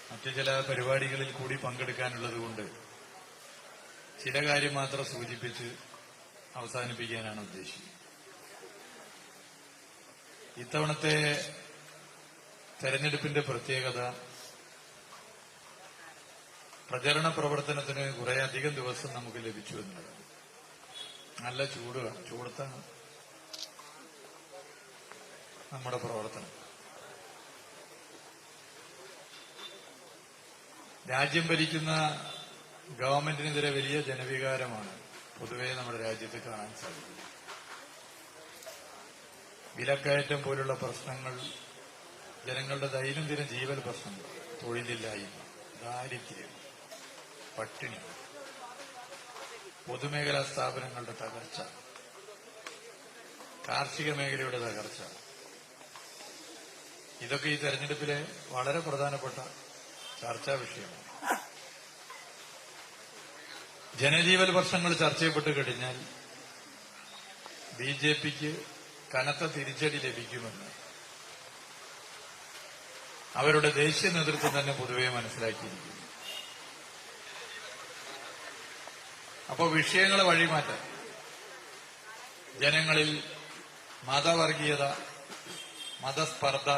മറ്റു ചില പരിപാടികളിൽ കൂടി പങ്കെടുക്കാനുള്ളതുകൊണ്ട് ചില കാര്യം മാത്രം സൂചിപ്പിച്ച് അവസാനിപ്പിക്കാനാണ് ഉദ്ദേശിക്കുന്നത്. ഇത്തവണത്തെ തെരഞ്ഞെടുപ്പിന്റെ പ്രത്യേകത പ്രചരണ പ്രവർത്തനത്തിന് കുറേയധികം ദിവസം നമുക്ക് ലഭിച്ചു എന്നുള്ളതാണ്. നല്ല ചൂടത്താണ് നമ്മുടെ പ്രവർത്തനം. രാജ്യം ഭരിക്കുന്ന ഗവൺമെന്റിനെതിരെ വലിയ ജനവികാരമാണ് പൊതുവെ നമ്മുടെ രാജ്യത്ത് കാണാൻ സാധിക്കുന്നത്. വിലക്കയറ്റം പോലുള്ള പ്രശ്നങ്ങൾ, ജനങ്ങളുടെ ദൈനംദിന ജീവൽ പ്രശ്നങ്ങൾ, തൊഴിലില്ലായ്മ, ദാരിദ്ര്യം, പട്ടിണി, പൊതുമേഖലാ സ്ഥാപനങ്ങളുടെ തകർച്ച, കാർഷിക മേഖലയുടെ തകർച്ച, ഇതൊക്കെ ഈ തെരഞ്ഞെടുപ്പിലെ വളരെ പ്രധാനപ്പെട്ട ചർച്ചാ വിഷയമാണ്. ജനജീവൽ പ്രശ്നങ്ങൾ ചർച്ച ചെയ്യപ്പെട്ട് കഴിഞ്ഞാൽ ബിജെപിക്ക് കനത്ത തിരിച്ചടി ലഭിക്കുമെന്ന് അവരുടെ ദേശീയ നേതൃത്വം തന്നെ പൊതുവെ മനസ്സിലാക്കിയിരിക്കുന്നു. അപ്പോൾ വിഷയങ്ങളെ വഴിമാറ്റാൻ, ജനങ്ങളിൽ മതവർഗീയത, മതസ്പർദ്ധ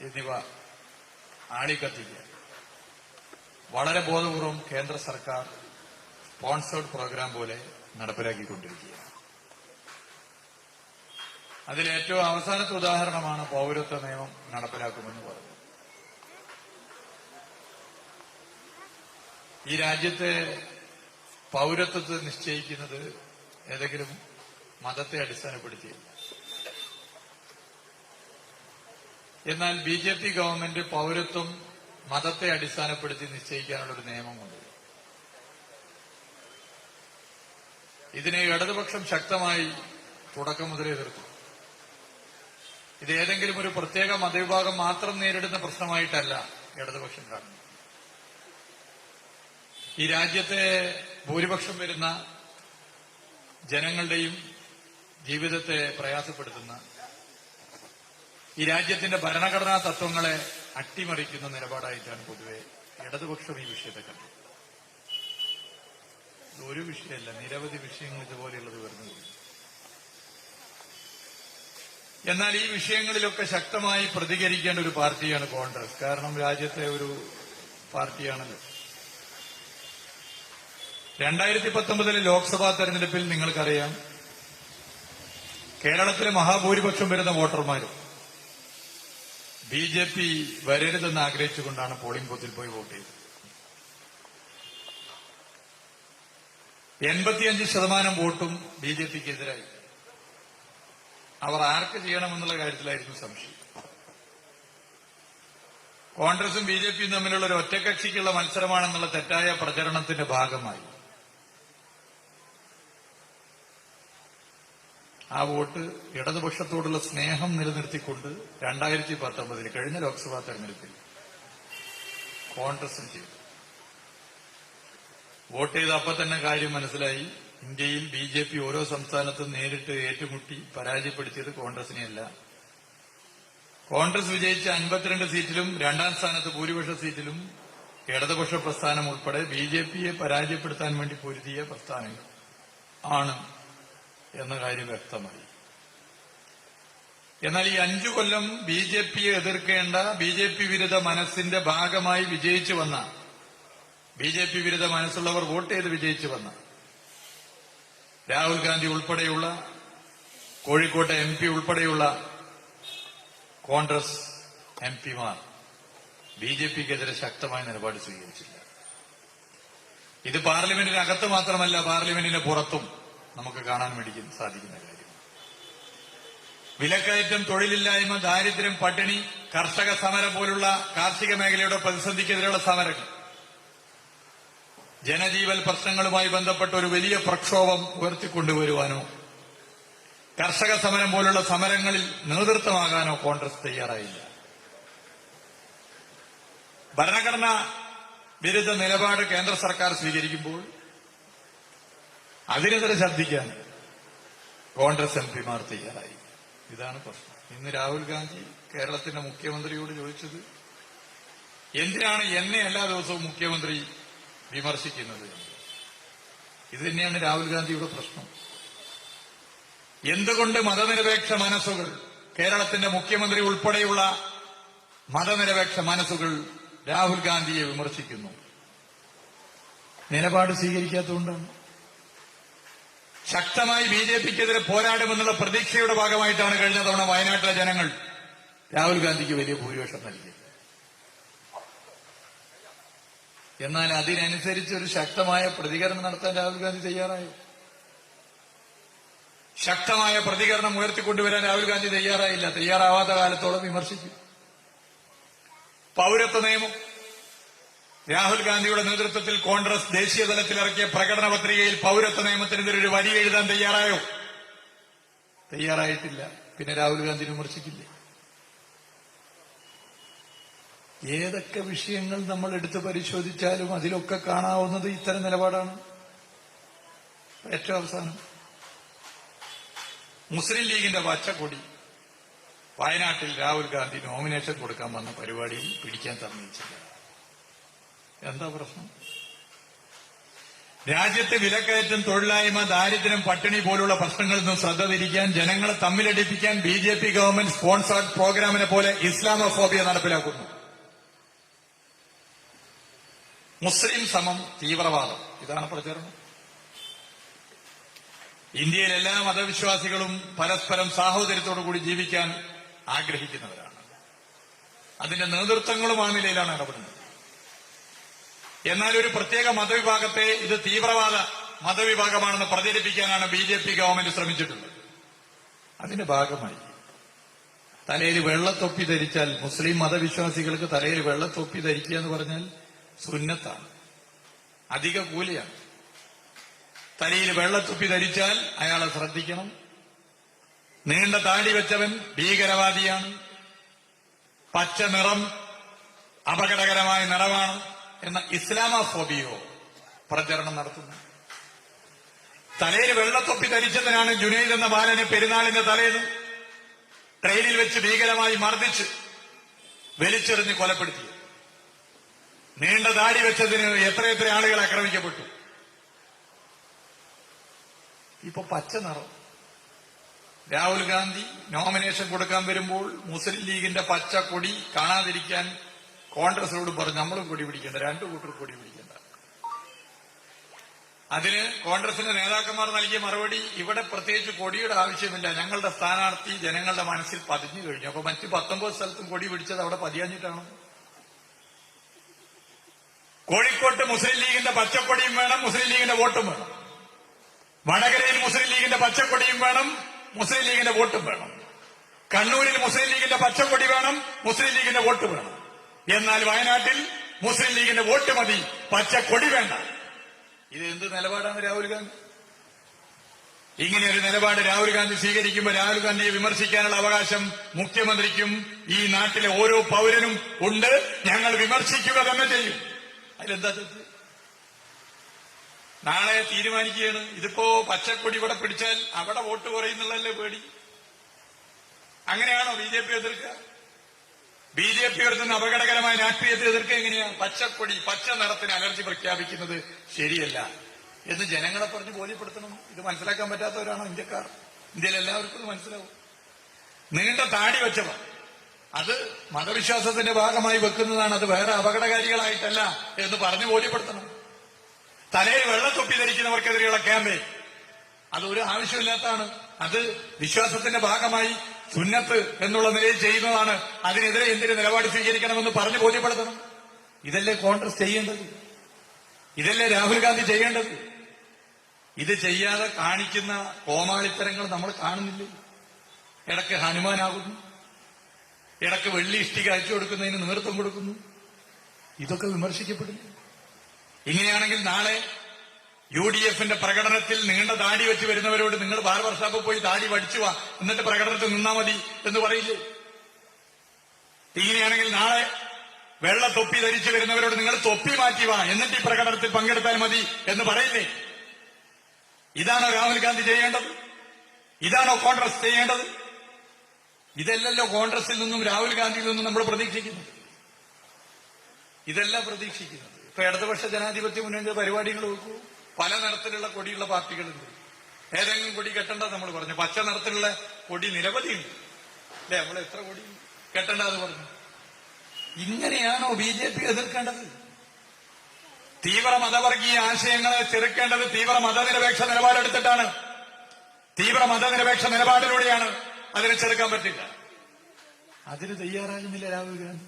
എന്നിവ ആളിക്കത്തിക്കാൻ വളരെ ബോധപൂർവം കേന്ദ്ര സർക്കാർ സ്പോൺസേഡ് പ്രോഗ്രാം പോലെ നടപ്പിലാക്കിക്കൊണ്ടിരിക്കുകയാണ്. അതിലേറ്റവും അവസാനത്തെ ഉദാഹരണമാണ് പൌരത്വ നിയമം നടപ്പിലാക്കുമെന്ന് പറഞ്ഞു. ഈ രാജ്യത്തെ പൌരത്വത്തെ നിശ്ചയിക്കുന്നത് ഏതെങ്കിലും മതത്തെ അടിസ്ഥാനപ്പെടുത്തിയില്ല. എന്നാൽ ബിജെപി ഗവൺമെന്റ് പൌരത്വം മതത്തെ അടിസ്ഥാനപ്പെടുത്തി നിശ്ചയിക്കാനുള്ളൊരു നിയമമുണ്ട്. ഇതിനെ ഇടതുപക്ഷം ശക്തമായി തുടക്കം മുതലേ എതിർത്തു. ഇത് ഏതെങ്കിലും ഒരു പ്രത്യേക മതവിഭാഗം മാത്രം നേരിടുന്ന പ്രശ്നമായിട്ടല്ല ഇടതുപക്ഷം കാണുന്നത്. ഈ രാജ്യത്തെ ഭൂരിപക്ഷം വരുന്ന ജനങ്ങളുടെയും ജീവിതത്തെ പ്രയാസപ്പെടുത്തുന്ന, ഈ രാജ്യത്തിന്റെ ഭരണഘടനാ തത്വങ്ങളെ അട്ടിമറിക്കുന്ന നിലപാടായിട്ടാണ് പൊതുവെ ഇടതുപക്ഷം ഈ വിഷയത്തെ കണ്ടത്. ഒരു വിഷയമല്ല, നിരവധി വിഷയങ്ങൾ ഇതുപോലെയുള്ളത് വരുന്നത്. എന്നാൽ ഈ വിഷയങ്ങളിലൊക്കെ ശക്തമായി പ്രതികരിക്കേണ്ട ഒരു പാർട്ടിയാണ് കോൺഗ്രസ്. കാരണം രാജ്യത്തെ ഒരു പാർട്ടിയാണല്ലോ. 2019 ലോക്സഭാ തെരഞ്ഞെടുപ്പിൽ നിങ്ങൾക്കറിയാം, കേരളത്തിലെ മഹാഭൂരിപക്ഷം വരുന്ന വോട്ടർമാരും ബിജെപി വരരുതെന്ന് ആഗ്രഹിച്ചുകൊണ്ടാണ് പോളിംഗ് ബൂത്തിൽ പോയി വോട്ട് ചെയ്തത്. 85% വോട്ടും ബിജെപിക്കെതിരായി. അവർ ആർക്ക് ചെയ്യണമെന്നുള്ള കാര്യത്തിലായിരുന്നു സംശയം. കോൺഗ്രസും ബിജെപിയും തമ്മിലുള്ള ഒരു ഒറ്റക്കക്ഷിക്കുള്ള മത്സരമാണെന്നുള്ള തെറ്റായ പ്രചരണത്തിന്റെ ഭാഗമായി ആ വോട്ട് ഇടതുപക്ഷത്തോടുള്ള സ്നേഹം നിലനിർത്തിക്കൊണ്ട് 2019 കഴിഞ്ഞ ലോക്സഭാ തെരഞ്ഞെടുപ്പിൽ കോൺഗ്രസും ചെയ്തു. വോട്ട് ചെയ്ത അപ്പം തന്നെ കാര്യം മനസ്സിലായി. ഇന്ത്യയിൽ ബിജെപി ഓരോ സംസ്ഥാനത്തും നേരിട്ട് ഏറ്റുമുട്ടി പരാജയപ്പെടുത്തിയത് കോൺഗ്രസിനെയല്ല. കോൺഗ്രസ് വിജയിച്ച 52 സീറ്റിലും രണ്ടാം സ്ഥാനത്ത് ഭൂരിപക്ഷ സീറ്റിലും ഇടതുപക്ഷ പ്രസ്ഥാനം ഉൾപ്പെടെ ബിജെപിയെ പരാജയപ്പെടുത്താൻ വേണ്ടി പൊരുതിയ പ്രസ്ഥാനങ്ങൾ ആണ് എന്ന കാര്യം വ്യക്തമായി. എന്നാൽ ഈ 5 കൊല്ലം ബിജെപിയെ എതിർക്കേണ്ട, ബിജെപി വിരുദ്ധ മനസ്സിന്റെ ഭാഗമായി വിജയിച്ചു വന്ന, ബിജെപി വിരുദ്ധ മനസ്സുള്ളവർ വോട്ട് ചെയ്ത് വിജയിച്ചു വന്ന രാഹുൽ ഗാന്ധി ഉൾപ്പെടെയുള്ള, കോഴിക്കോട്ടെ MP ഉൾപ്പെടെയുള്ള കോൺഗ്രസ് MPമാർ ബിജെപിക്കെതിരെ ശക്തമായ നിലപാട് സ്വീകരിച്ചില്ല. ഇത് പാർലമെന്റിനകത്ത് മാത്രമല്ല, പാർലമെന്റിന് പുറത്തും നമുക്ക് കാണാൻ വേണ്ടി സാധിക്കുന്ന കാര്യം. വിലക്കയറ്റം, തൊഴിലില്ലായ്മ, ദാരിദ്ര്യം, പട്ടിണി, കർഷക സമരം പോലുള്ള കാർഷിക മേഖലയുടെ പ്രതിസന്ധിക്കെതിരെയുള്ള സമരങ്ങൾ, ജനജീവൽ പ്രശ്നങ്ങളുമായി ബന്ധപ്പെട്ട ഒരു വലിയ പ്രക്ഷോഭം ഉയർത്തിക്കൊണ്ടുവരുവാനോ കർഷക സമരം പോലുള്ള സമരങ്ങളിൽ നേതൃത്വമാകാനോ കോൺഗ്രസ് തയ്യാറായില്ല. ഭരണഘടനാ വിരുദ്ധ നിലപാട് കേന്ദ്ര സർക്കാർ സ്വീകരിക്കുമ്പോൾ അതിനെതിരെ ശബ്ദിക്കാൻ കോൺഗ്രസ് MPമാർ തയ്യാറായി. ഇതാണ് പ്രശ്നം. ഇന്ന് രാഹുൽ ഗാന്ധി കേരളത്തിന്റെ മുഖ്യമന്ത്രിയോട് ചോദിച്ചത് എന്തിനാണ് എന്നെ എല്ലാ ദിവസവും മുഖ്യമന്ത്രി വിമർശിക്കുന്നത്? ഇത് തന്നെയാണ് രാഹുൽ ഗാന്ധിയുടെ പ്രശ്നം. എന്തുകൊണ്ട് മതനിരപേക്ഷ മനസ്സുകൾ, കേരളത്തിന്റെ മുഖ്യമന്ത്രി ഉൾപ്പെടെയുള്ള മതനിരപേക്ഷ മനസ്സുകൾ രാഹുൽ ഗാന്ധിയെ വിമർശിക്കുന്നു? നിലപാട് സ്വീകരിക്കാത്തതുകൊണ്ടാണ്. ശക്തമായി ബിജെപിക്കെതിരെ പോരാടുമെന്നുള്ള പ്രതീക്ഷയുടെ ഭാഗമായിട്ടാണ് കഴിഞ്ഞ തവണ വയനാട്ടിലെ ജനങ്ങൾ രാഹുൽ ഗാന്ധിക്ക് വലിയ ഭൂരിപക്ഷം നൽകിയത്. എന്നാൽ അതിനനുസരിച്ച് ഒരു ശക്തമായ പ്രതികരണം നടത്താൻ രാഹുൽ ഗാന്ധി തയ്യാറായോ? ശക്തമായ പ്രതികരണം ഉയർത്തിക്കൊണ്ടുവരാൻ രാഹുൽ ഗാന്ധി തയ്യാറായില്ല. തയ്യാറാവാത്ത കാലത്തോളം വിമർശിച്ചു. പൌരത്വ നിയമം രാഹുൽ ഗാന്ധിയുടെ നേതൃത്വത്തിൽ കോൺഗ്രസ് ദേശീയ തലത്തിൽ ഇറക്കിയ പ്രകടന പത്രികയിൽ പൌരത്വ നിയമത്തിനെതിരെ ഒരു വരി എഴുതാൻ തയ്യാറായോ? തയ്യാറായിട്ടില്ല. പിന്നെ രാഹുൽ ഗാന്ധി വിമർശിക്കില്ലേ? ഏതൊക്കെ വിഷയങ്ങൾ നമ്മൾ എടുത്ത് പരിശോധിച്ചാലും അതിലൊക്കെ കാണാവുന്നത് ഇത്തരം നിലപാടാണ്. ഏറ്റവും അവസാനം മുസ്ലിം ലീഗിന്റെ പച്ചക്കൊടി വയനാട്ടിൽ രാഹുൽ ഗാന്ധി നോമിനേഷൻ കൊടുക്കാൻ വന്ന പരിപാടിയിൽ പിടിക്കാൻ സമ്മതിച്ചില്ല. എന്താ പ്രശ്നം? രാജ്യത്തെ വിലക്കയറ്റം, തൊഴിലില്ലായ്മ, ദാരിദ്ര്യം, പട്ടിണി പോലുള്ള പ്രശ്നങ്ങളിൽ നിന്നും ശ്രദ്ധ തിരിക്കാൻ, ജനങ്ങളെ തമ്മിലടിപ്പിക്കാൻ ബിജെപി ഗവൺമെന്റ് സ്പോൺസേർഡ് പ്രോഗ്രാമിനെ പോലെ ഇസ്ലാമോഫോബിയ നടപ്പിലാക്കുന്നു. മുസ്ലിം സമം തീവ്രവാദം, ഇതാണ് പ്രചരണം. ഇന്ത്യയിൽ എല്ലാ മതവിശ്വാസികളും പരസ്പരം സാഹോദര്യത്തോടുകൂടി ജീവിക്കാൻ ആഗ്രഹിക്കുന്നവരാണ്. അതിന്റെ നേതൃത്വങ്ങളും ആ നിലയിലാണ് ഇടപെടുന്നത്. എന്നാൽ ഒരു പ്രത്യേക മതവിഭാഗത്തെ ഇത് തീവ്രവാദ മതവിഭാഗമാണെന്ന് പ്രചരിപ്പിക്കാനാണ് ബിജെപി ഗവൺമെന്റ് ശ്രമിച്ചിട്ടുള്ളത്. അതിന്റെ ഭാഗമായി തലയിൽ വെള്ളത്തൊപ്പി ധരിച്ചാൽ, മുസ്ലിം മതവിശ്വാസികൾക്ക് തലയിൽ വെള്ളത്തൊപ്പി ധരിക്കുക എന്ന് പറഞ്ഞാൽ സുന്നത്താണ്, അധിക കൂലിയാണ്. തലയിൽ വെള്ളത്തൊപ്പി ധരിച്ചാൽ അയാളെ ശ്രദ്ധിക്കണം. നീണ്ട താടി വെച്ചവൻ ഭീകരവാദിയാണ്. പച്ച നിറം അപകടകരമായ നിറമാണ് എന്ന ഇസ്ലാമോഫോബിയോ പ്രചരണം നടത്തുന്നു. തലയിൽ വെള്ളത്തൊപ്പി ധരിച്ചതിനാണ് ജുനൈദ് എന്ന ബാലനെ പെരുന്നാളിന്റെ തലേന്ന് ട്രെയിനിൽ വെച്ച് ഭീകരമായി മർദ്ദിച്ച് വലിച്ചെറിഞ്ഞ് കൊലപ്പെടുത്തി. നീണ്ട താടി വെച്ചതിന് എത്രയെത്ര ആളുകൾ ആക്രമിക്കപ്പെട്ടു. ഇപ്പൊ പച്ച നിറം. രാഹുൽ ഗാന്ധി നോമിനേഷൻ കൊടുക്കാൻ വരുമ്പോൾ മുസ്ലിം ലീഗിന്റെ പച്ച കൊടി കാണാതിരിക്കാൻ കോൺഗ്രസിനോട് പറഞ്ഞു, നമ്മളും കൊടി പിടിക്കേണ്ട, രണ്ടു കൂട്ടർ കൊടി പിടിക്കേണ്ട. അതിന് കോൺഗ്രസിന്റെ നേതാക്കന്മാർ നൽകിയ മറുപടി, ഇവിടെ പ്രത്യേകിച്ച് കൊടിയുടെ ആവശ്യമില്ല, ഞങ്ങളുടെ സ്ഥാനാർത്ഥി ജനങ്ങളുടെ മനസ്സിൽ പതിഞ്ഞു കഴിഞ്ഞു. അപ്പൊ മറ്റ് 19 സ്ഥലത്തും കൊടി പിടിച്ചത് അവിടെ പതിയാഞ്ഞിട്ടാണ്. കോഴിക്കോട്ട് മുസ്ലിം ലീഗിന്റെ പച്ചക്കൊടിയും വേണം, മുസ്ലിം ലീഗിന്റെ വോട്ടും വേണം. വടകരയിൽ മുസ്ലിം ലീഗിന്റെ പച്ചക്കൊടിയും വേണം, മുസ്ലിം ലീഗിന്റെ വോട്ടും വേണം. കണ്ണൂരിൽ മുസ്ലിം ലീഗിന്റെ പച്ചക്കൊടി വേണം, മുസ്ലിം ലീഗിന്റെ വോട്ട് വേണം. എന്നാൽ വയനാട്ടിൽ മുസ്ലിം ലീഗിന്റെ വോട്ട് മതി, പച്ചക്കൊടി വേണ്ട. ഇത് എന്ത് നിലപാടാണ് രാഹുൽ ഗാന്ധി? ഇങ്ങനെയൊരു നിലപാട് രാഹുൽ ഗാന്ധി സ്വീകരിക്കുമ്പോൾ രാഹുൽ ഗാന്ധിയെ വിമർശിക്കാനുള്ള അവകാശം മുഖ്യമന്ത്രിക്കും ഈ നാട്ടിലെ ഓരോ പൌരനും ഉണ്ട്. ഞങ്ങൾ വിമർശിക്കുക തന്നെ ചെയ്യും. അതിലെന്താ തെറ്റ്? നാളെ തീരുമാനിക്കുകയാണ്, ഇതിപ്പോ പച്ചക്കൊടി ഇവിടെ പിടിച്ചാൽ അവിടെ വോട്ട് കുറയുന്നുള്ളല്ലേ പേടി. അങ്ങനെയാണോ ബിജെപി എതിർക്കുക? ബിജെപി ഉയർത്തുന്ന അപകടകരമായ രാഷ്ട്രീയത്തെ എതിർക്കുക എങ്ങനെയാണ്? പച്ചക്കൊടി, പച്ച നിറത്തിന് അലർജി പ്രഖ്യാപിക്കുന്നത് ശരിയല്ല എന്ന് ജനങ്ങളെ പറഞ്ഞ് ബോധ്യപ്പെടുത്തണം. ഇത് മനസ്സിലാക്കാൻ പറ്റാത്തവരാണോ ഇന്ത്യക്കാർ? ഇന്ത്യയിൽ എല്ലാവർക്കും ഇത് മനസ്സിലാവും. നീണ്ട താടി വെച്ചവർ അത് മതവിശ്വാസത്തിന്റെ ഭാഗമായി വെക്കുന്നതാണ്, അത് വേറെ അപകടകാരികളായിട്ടല്ല എന്ന് പറഞ്ഞ് ബോധ്യപ്പെടുത്തണം. തലയിൽ വെള്ളത്തൊപ്പി ധരിക്കുന്നവർക്കെതിരെയുള്ള ക്യാമ്പയിൻ അത് ഒരു ആവശ്യമില്ലാത്തതാണ്. അത് വിശ്വാസത്തിന്റെ ഭാഗമായി സുന്നത്ത് എന്നുള്ള നിലയിൽ ചെയ്യുന്നതാണ്. അതിനെതിരെ എന്തിന് നിലപാട് സ്വീകരിക്കണമെന്ന് പറഞ്ഞ് ബോധ്യപ്പെടുത്തണം. ഇതല്ലേ കോൺഗ്രസ് ചെയ്യേണ്ടത്? ഇതല്ലേ രാഹുൽ ഗാന്ധി ചെയ്യേണ്ടത്? ഇത് ചെയ്യാതെ കാണിക്കുന്ന കോമാളിത്തരങ്ങൾ നമ്മൾ കാണുന്നില്ലേ? ഇടയ്ക്ക് ഹനുമാനാകുന്നു, ഇടയ്ക്ക് വെള്ളി ഇഷ്ടിക അയച്ചു കൊടുക്കുന്നതിന് നേതൃത്വം കൊടുക്കുന്നു. ഇതൊക്കെ വിമർശിക്കപ്പെടുന്നു. ഇങ്ങനെയാണെങ്കിൽ നാളെ UDFന്റെ പ്രകടനത്തിൽ നീണ്ട താടി വെച്ച് വരുന്നവരോട് നിങ്ങൾ ബാർബർ ഷോപ്പിൽ പോയി താടി വടിച്ചു വാ, എന്നിട്ട് പ്രകടനത്തിൽ നിന്നാ മതി എന്ന് പറയില്ലേ? ഇങ്ങനെയാണെങ്കിൽ നാളെ വെള്ള തൊപ്പി ധരിച്ചു വരുന്നവരോട് നിങ്ങൾ തൊപ്പി മാറ്റി വാ, എന്നിട്ട് ഈ പ്രകടനത്തിൽ പങ്കെടുത്താൽ മതി എന്ന് പറയില്ലേ? ഇതാണോ രാഹുൽ ഗാന്ധി ചെയ്യേണ്ടത്? ഇതാണോ കോൺഗ്രസ് ചെയ്യേണ്ടത്? ഇതല്ലല്ലോ കോൺഗ്രസിൽ നിന്നും രാഹുൽ ഗാന്ധിയിൽ നിന്നും നമ്മൾ പ്രതീക്ഷിക്കുന്നത്. ഇതല്ല പ്രതീക്ഷിക്കുന്നത്. ഇപ്പൊ ഇടതുപക്ഷ ജനാധിപത്യ മുന്നണിയുടെ പരിപാടികൾ നോക്കൂ. പല നിറത്തിലുള്ള കൊടിയുള്ള പാർട്ടികളുണ്ട്. ഏതെങ്കിലും കൊടി കെട്ടണ്ട നമ്മൾ പറഞ്ഞു. പച്ച നിറത്തിലുള്ള കൊടി നിരവധിയുണ്ട് അല്ലെ? നമ്മൾ എത്ര കൊടി കെട്ടണ്ട എന്ന് പറഞ്ഞു. ഇങ്ങനെയാണോ ബി.ജെ.പി. എതിർക്കേണ്ടത്? തീവ്ര മതവർഗീയ ആശയങ്ങളെ ചെറുക്കേണ്ടത് തീവ്ര മതനിരപേക്ഷ നിലപാടെടുത്തിട്ടാണ്. തീവ്ര മതനിരപേക്ഷ നിലപാടിലൂടെയാണ് അതിനെ ചെറുക്കാൻ പറ്റില്ല. അതിന് തയ്യാറാകുന്നില്ല രാഹുൽ ഗാന്ധി.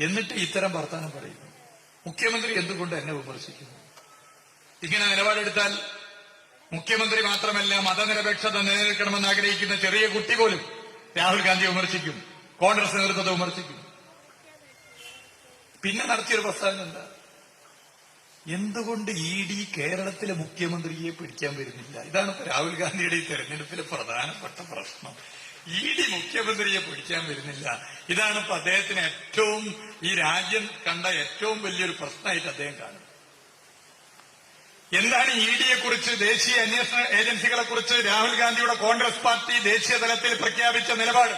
എന്നിട്ട് ഇത്തരം വർത്താനം പറയുന്നു. മുഖ്യമന്ത്രി എന്തുകൊണ്ട് എന്നെ വിമർശിക്കുന്നു? ഇങ്ങനെ നിലപാടെടുത്താൽ മുഖ്യമന്ത്രി മാത്രമല്ല, മതനിരപേക്ഷത നിലനിൽക്കണമെന്ന് ആഗ്രഹിക്കുന്ന ചെറിയ കുട്ടി പോലും രാഹുൽ ഗാന്ധി വിമർശിക്കും, കോൺഗ്രസ് നേതൃത്വത്തെ വിമർശിക്കും. പിന്നെ നടത്തിയൊരു പ്രസ്താവന എന്താ? എന്തുകൊണ്ട് ഇ.ഡി. കേരളത്തിലെ മുഖ്യമന്ത്രിയെ പിടിക്കാൻ വരുന്നില്ല? ഇതാണ് ഇപ്പൊ രാഹുൽ ഗാന്ധിയുടെ ഈ തെരഞ്ഞെടുപ്പിലെ പ്രധാനപ്പെട്ട പ്രശ്നം. ഇ.ഡി. മുഖ്യമന്ത്രിയെ പിടിക്കാൻ വരുന്നില്ല. ഇതാണ് ഇപ്പൊ അദ്ദേഹത്തിന് ഏറ്റവും, ഈ രാജ്യം കണ്ട ഏറ്റവും വലിയൊരു പ്രശ്നമായിട്ട് അദ്ദേഹം കാണുന്നത്. എന്താണ് ഇ.ഡിയെ കുറിച്ച്, ദേശീയ അന്വേഷണ ഏജൻസികളെ കുറിച്ച് രാഹുൽ ഗാന്ധിയുടെ കോൺഗ്രസ് പാർട്ടി ദേശീയ തലത്തിൽ പ്രഖ്യാപിച്ച നിലപാട്?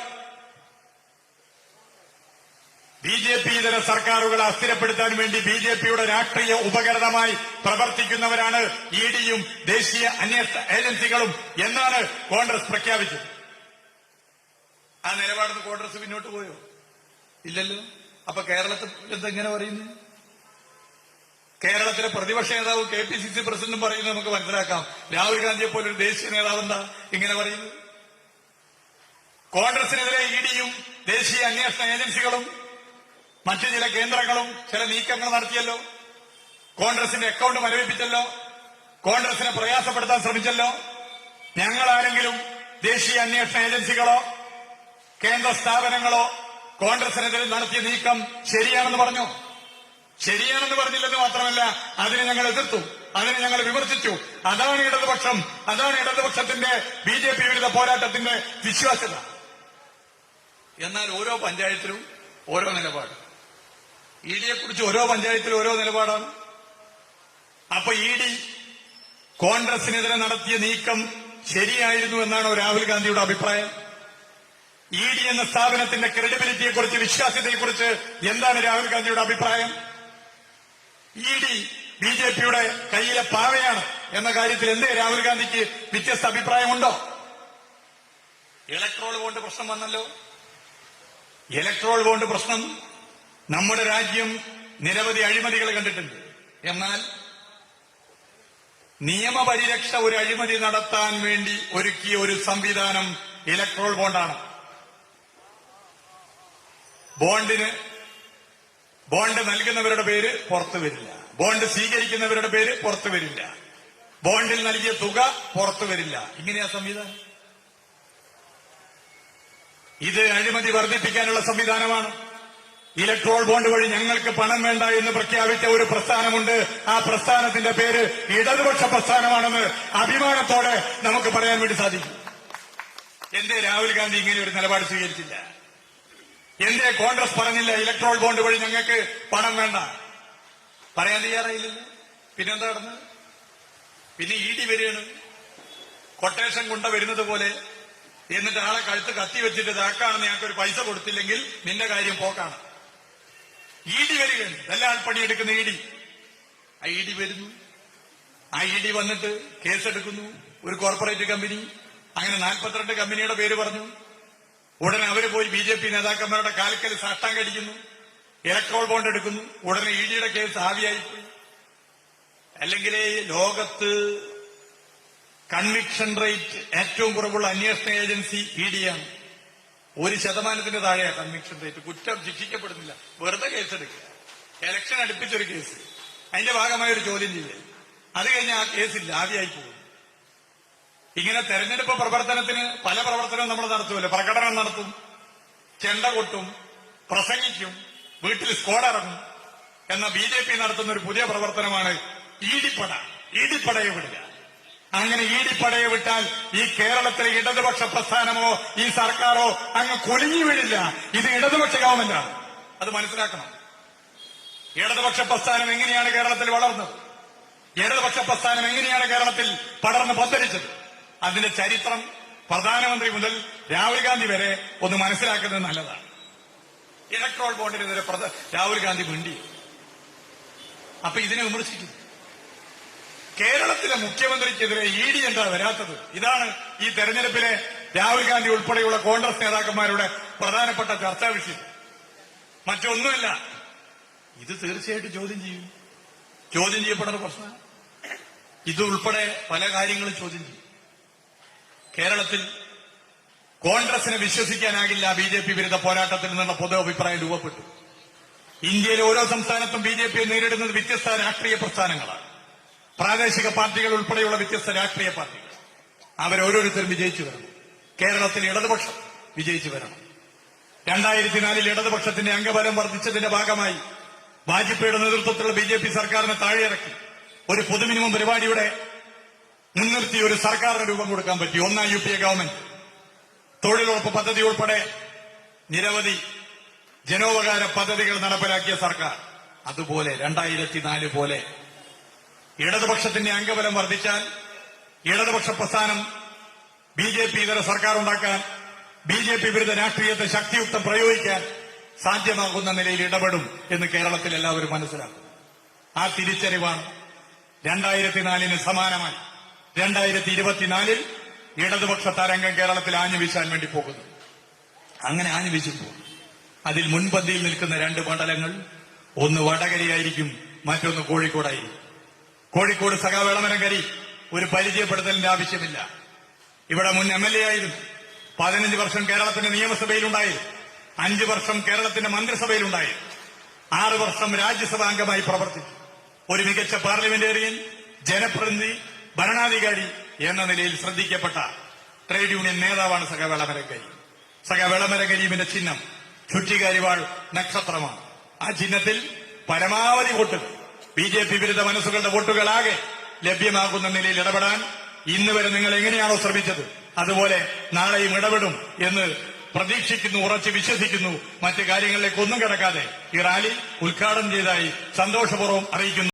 ബി.ജെ.പി. ഇതര സർക്കാരുകളെ അസ്ഥിരപ്പെടുത്താൻ വേണ്ടി ബി.ജെ.പിയുടെ രാഷ്ട്രീയ ഉപകരണമായി പ്രവർത്തിക്കുന്നവരാണ് ഇ.ഡിയും ദേശീയ അന്വേഷണ ഏജൻസികളും എന്നാണ് കോൺഗ്രസ് പ്രഖ്യാപിച്ചത്. ആ നിലപാടിന് കോൺഗ്രസ് പിന്നോട്ട് പോയോ? ഇല്ലല്ലോ. അപ്പൊ കേരളത്തിൽ എന്തെങ്ങനെ പറയുന്നു? കേരളത്തിലെ പ്രതിപക്ഷ നേതാവ് കെ.പി.സി.സി. പ്രസിഡന്റും പറയുന്നത് നമുക്ക് മനസ്സിലാക്കാം. രാഹുൽ ഗാന്ധിയെ പോലൊരു ദേശീയ നേതാവ് എന്താ ഇങ്ങനെ പറയുന്നത്? കോൺഗ്രസിനെതിരെ ഇ.ഡിയും ദേശീയ അന്വേഷണ ഏജൻസികളും മറ്റു ചില കേന്ദ്രങ്ങളും ചില നീക്കങ്ങൾ നടത്തിയല്ലോ. കോൺഗ്രസിന്റെ അക്കൌണ്ട് മരവിപ്പിച്ചല്ലോ. കോൺഗ്രസിനെ പ്രയാസപ്പെടുത്താൻ ശ്രമിച്ചല്ലോ. ഞങ്ങളാരെങ്കിലും ദേശീയ അന്വേഷണ ഏജൻസികളോ കേന്ദ്ര സ്ഥാപനങ്ങളോ കോൺഗ്രസിനെതിരെ നടത്തിയ നീക്കം ശരിയാണെന്ന് പറഞ്ഞോ? ശരിയാണെന്ന് പറഞ്ഞില്ലെന്ന് മാത്രമല്ല, അതിനെ ഞങ്ങൾ എതിർത്തു, അതിനെ ഞങ്ങൾ വിമർശിച്ചു. അതാണ് ഇടതുപക്ഷം, അതാണ് ഇടതുപക്ഷത്തിന്റെ ബി.ജെ.പി. വിരുദ്ധ പോരാട്ടത്തിന്റെ വിശ്വാസ്യത. എന്നാൽ ഓരോ പഞ്ചായത്തിലും ഓരോ നിലപാട്. ഇ.ഡിയെ കുറിച്ച് ഓരോ പഞ്ചായത്തിലും ഓരോ നിലപാടാണ്. അപ്പൊ ഇ.ഡി കോൺഗ്രസിനെതിരെ നടത്തിയ നീക്കം ശരിയായിരുന്നു എന്നാണോ രാഹുൽ ഗാന്ധിയുടെ അഭിപ്രായം? ഇ.ഡി എന്ന സ്ഥാപനത്തിന്റെ ക്രെഡിബിലിറ്റിയെക്കുറിച്ച്, വിശ്വാസ്യതയെക്കുറിച്ച് എന്താണ് രാഹുൽ ഗാന്ധിയുടെ അഭിപ്രായം? ഇ.ഡി ബി.ജെ.പിയുടെ കയ്യിലെ പാവയാണ് എന്ന കാര്യത്തിൽ എന്തേ രാഹുൽ ഗാന്ധിക്ക് വ്യത്യസ്ത അഭിപ്രായമുണ്ടോ? ഇലക്ട്രോൾ ബോണ്ട് പ്രശ്നം വന്നല്ലോ. ഇലക്ട്രോൾ ബോണ്ട് പ്രശ്നം, നമ്മുടെ രാജ്യം നിരവധി അഴിമതികൾ കണ്ടിട്ടുണ്ട്. എന്നാൽ നിയമപരിരക്ഷ ഒരു അഴിമതി നടത്താൻ വേണ്ടി ഒരുക്കിയ ഒരു സംവിധാനം ഇലക്ട്രോൾ ബോണ്ടാണ്. ബോണ്ട് നൽകുന്നവരുടെ പേര് പുറത്തു വരില്ല, ബോണ്ട് സ്വീകരിക്കുന്നവരുടെ പേര് പുറത്തു വരില്ല, ബോണ്ടിൽ നൽകിയ തുക പുറത്തു വരില്ല. ഇങ്ങനെയാ സംവിധാനം. ഇത് അഴിമതി വർദ്ധിപ്പിക്കാനുള്ള സംവിധാനമാണ്. ഇലക്ട്രോൾ ബോണ്ട് വഴി ഞങ്ങൾക്ക് പണം വേണ്ട എന്ന് പ്രഖ്യാപിച്ച ഒരു പ്രസ്ഥാനമുണ്ട്. ആ പ്രസ്ഥാനത്തിന്റെ പേര് ഇടതുപക്ഷ പ്രസ്ഥാനമാണെന്ന് അഭിമാനത്തോടെ നമുക്ക് പറയാൻ വേണ്ടി സാധിക്കും. എന്തേ രാഹുൽ ഗാന്ധി ഇങ്ങനെ ഒരു നിലപാട് സ്വീകരിച്ചില്ല? എന്തേ കോൺഗ്രസ് പറഞ്ഞില്ല ഇലക്ട്രോൾ ബോണ്ട് വഴി ഞങ്ങൾക്ക് പണം വേണ്ട? പറയാൻ തയ്യാറായില്ലല്ലോ. പിന്നെന്താ നടന്നത്? പിന്നെ ഇ.ഡി വരികയാണ്, കൊട്ടേഷൻ കൊണ്ട വരുന്നത് പോലെ. എന്നിട്ട് ആളെ കഴുത്ത് കത്തി വെച്ചിട്ട് ഇതാക്കാണെന്ന് ഞങ്ങൾക്കൊരു പൈസ കൊടുത്തില്ലെങ്കിൽ നിന്റെ കാര്യം പോക്കാണ്. ഇ.ഡി വരികയാണ്, നല്ല ആൾപ്പണിയെടുക്കുന്ന ഇ.ഡി. ആ ഇ.ഡി വരുന്നു. ആ ഇ.ഡി വന്നിട്ട് കേസെടുക്കുന്നു. ഒരു കോർപ്പറേറ്റ് കമ്പനി, അങ്ങനെ 42 കമ്പനിയുടെ പേര് പറഞ്ഞു. ഉടനെ അവര് പോയി ബി.ജെ.പി. നേതാക്കന്മാരുടെ കാൽക്കൽ സാഷ്ടാംഗം അടിക്കുന്നു, ഇലക്ട്രോൾ ബോണ്ട് എടുക്കുന്നു. ഉടനെ ഇ.ഡിയുടെ കേസ് ആവിയായിപ്പോയി. അല്ലെങ്കിൽ ലോകത്ത് കൺവിക്ഷൻ റേറ്റ് ഏറ്റവും കുറവുള്ള അന്വേഷണ ഏജൻസി ഇ.ഡിയാണ്. 1% താഴെയാണ് കൺവിക്ഷൻ റേറ്റ്. കുറ്റം ശിക്ഷിക്കപ്പെടുന്നില്ല, വെറുതെ കേസെടുക്കുക. ഇലക്ഷൻ അടുപ്പിച്ചൊരു കേസ്, അതിന്റെ ഭാഗമായ ഒരു ചോദ്യം ചെയ്യൽ, അത് കഴിഞ്ഞ് ആ കേസില്ല, ആവിയായി പോകും. ഇങ്ങനെ തെരഞ്ഞെടുപ്പ് പ്രവർത്തനത്തിന് പല പ്രവർത്തനവും നമ്മൾ നടത്തുമല്ലോ. പ്രകടനം നടത്തും, ചെണ്ട കൊട്ടും, പ്രസംഗിക്കും, വീട്ടിൽ സ്ക്വാഡ് ഇറങ്ങും എന്ന ബി.ജെ.പി. നടത്തുന്ന ഒരു പുതിയ പ്രവർത്തനമാണ് ഇ.ഡി.പടയെ വിടുക. അങ്ങനെ ഇ.ഡി.പടയെ വിട്ടാൽ ഈ കേരളത്തിലെ ഇടതുപക്ഷ പ്രസ്ഥാനമോ ഈ സർക്കാരോ അങ്ങ് കുലുങ്ങി വീഴില്ല. ഇത് ഇടതുപക്ഷ ഗവൺമെന്റാണ്, അത് മനസ്സിലാക്കണം. ഇടതുപക്ഷ പ്രസ്ഥാനം എങ്ങനെയാണ് കേരളത്തിൽ വളർന്നത്? ഇടതുപക്ഷ പ്രസ്ഥാനം എങ്ങനെയാണ് കേരളത്തിൽ പടർന്ന് പന്തലിച്ചത്? അതിന്റെ ചരിത്രം പ്രധാനമന്ത്രി മുതൽ രാഹുൽ ഗാന്ധി വരെ ഒന്ന് മനസ്സിലാക്കുന്നത് നല്ലതാണ്. ഇലക്ട്രോൾ ബോണ്ടിനെതിരെ രാഹുൽ ഗാന്ധി മിണ്ടി. അപ്പൊ ഇതിനെ വിമർശിക്കുന്നു. കേരളത്തിലെ മുഖ്യമന്ത്രിക്കെതിരെ ED എന്താ വരാത്തത്? ഇതാണ് ഈ തെരഞ്ഞെടുപ്പിലെ രാഹുൽ ഗാന്ധി ഉൾപ്പെടെയുള്ള കോൺഗ്രസ് നേതാക്കന്മാരുടെ പ്രധാനപ്പെട്ട ചർച്ചാ വിഷയം. മറ്റൊന്നുമില്ല. ഇത് തീർച്ചയായിട്ടും ചോദ്യം ചെയ്യും. ചോദ്യം ചെയ്യപ്പെടുന്ന പ്രശ്നം ഇതുൾപ്പെടെ പല കാര്യങ്ങളും ചോദ്യം ചെയ്യും. കേരളത്തിൽ കോൺഗ്രസിനെ വിശ്വസിക്കാനാകില്ല. BJP വിരുദ്ധ പോരാട്ടത്തിൽ നിന്നുള്ള പൊതു അഭിപ്രായം രൂപപ്പെട്ടു. ഇന്ത്യയിലെ ഓരോ സംസ്ഥാനത്തും BJPയെ നേരിടുന്നത് വ്യത്യസ്ത രാഷ്ട്രീയ പ്രസ്ഥാനങ്ങളാണ്. പ്രാദേശിക പാർട്ടികൾ ഉൾപ്പെടെയുള്ള വ്യത്യസ്ത രാഷ്ട്രീയ പാർട്ടികൾ. അവരോരോരുത്തരും വിജയിച്ചു വരണം. കേരളത്തിൽ ഇടതുപക്ഷം വിജയിച്ചു വരണം. 2004 ഇടതുപക്ഷത്തിന്റെ അംഗബലം വർദ്ധിച്ചതിന്റെ ഭാഗമായി വാജ്പേയിയുടെ നേതൃത്വത്തിലുള്ള BJP സർക്കാരിനെ താഴെയിറക്കി ഒരു പൊതു മിനിമം പരിപാടിയുടെ മുൻനിർത്തി ഒരു സർക്കാരിന് രൂപം കൊടുക്കാൻ പറ്റി. ഒന്നാം UPA ഗവൺമെന്റ് തൊഴിലുറപ്പ് പദ്ധതി ഉൾപ്പെടെ നിരവധി ജനോപകാര പദ്ധതികൾ നടപ്പിലാക്കിയ സർക്കാർ. അതുപോലെ 2004 പോലെ ഇടതുപക്ഷത്തിന്റെ അംഗബലം വർദ്ധിച്ചാൽ ഇടതുപക്ഷ പ്രസ്ഥാനം BJP ഇതര സർക്കാർ ഉണ്ടാക്കാൻ, BJP വിരുദ്ധ രാഷ്ട്രീയത്തെ ശക്തിയുക്തം പ്രയോഗിക്കാൻ സാധ്യമാകുന്ന നിലയിൽ ഇടപെടും എന്ന് കേരളത്തിൽ എല്ലാവരും മനസ്സിലാക്കും. ആ തിരിച്ചറിവാണ് 2004 സമാനമായി 2024 ഇടതുപക്ഷ തരംഗം കേരളത്തിൽ ആഞ്ഞുവീശാൻ വേണ്ടി പോകുന്നു. അങ്ങനെ ആഞ്ഞുവീശുമ്പോൾ അതിൽ മുൻപന്തിയിൽ നിൽക്കുന്ന 2 മണ്ഡലങ്ങൾ, ഒന്ന് വടകരയായിരിക്കും, മറ്റൊന്ന് കോഴിക്കോടായിരിക്കും. കോഴിക്കോട് സഖാവ് എളമരംകരി ഒരു പരിചയപ്പെടുത്തലിന്റെ ആവശ്യമില്ല. ഇവിടെ മുൻ MLA ആയിരുന്നു. 15 വർഷം കേരളത്തിന്റെ നിയമസഭയിലുണ്ടായിരുന്നു. 5 വർഷം കേരളത്തിന്റെ മന്ത്രിസഭയിലുണ്ടായിരുന്നു. 6 വർഷം രാജ്യസഭാ അംഗമായി പ്രവർത്തിച്ചു. ഒരു മികച്ച പാർലമെന്റേറിയൻ, ജനപ്രതിനിധി, ഭരണാധികാരി എന്ന നിലയിൽ ശ്രദ്ധിക്കപ്പെട്ട ട്രേഡ് യൂണിയൻ നേതാവാണ് സഖാവ് എളമരംകരി. സഖാവ് എളമരംകരിയുടെ ചിഹ്നം ചുറ്റികരിവാൾ നക്ഷത്രമാണ്. ആ ചിഹ്നത്തിൽ പരമാവധി വോട്ടുകൾ BJP വിരുദ്ധ മനസ്സുകളുടെ വോട്ടുകളാകെ ലഭ്യമാകുന്ന നിലയിൽ ഇടപെടാൻ ഇന്ന് വരെ നിങ്ങൾ എങ്ങനെയാണോ ശ്രമിച്ചത് അതുപോലെ നാളെയും ഇടപെടും എന്ന് പ്രതീക്ഷിക്കുന്നു, ഉറച്ച് വിശ്വസിക്കുന്നു. മറ്റു കാര്യങ്ങളിലേക്ക് ഒന്നും കിടക്കാതെ ഈ റാലി ഉദ്ഘാടനം ചെയ്തതായി സന്തോഷപൂർവ്വം അറിയിക്കുന്നു.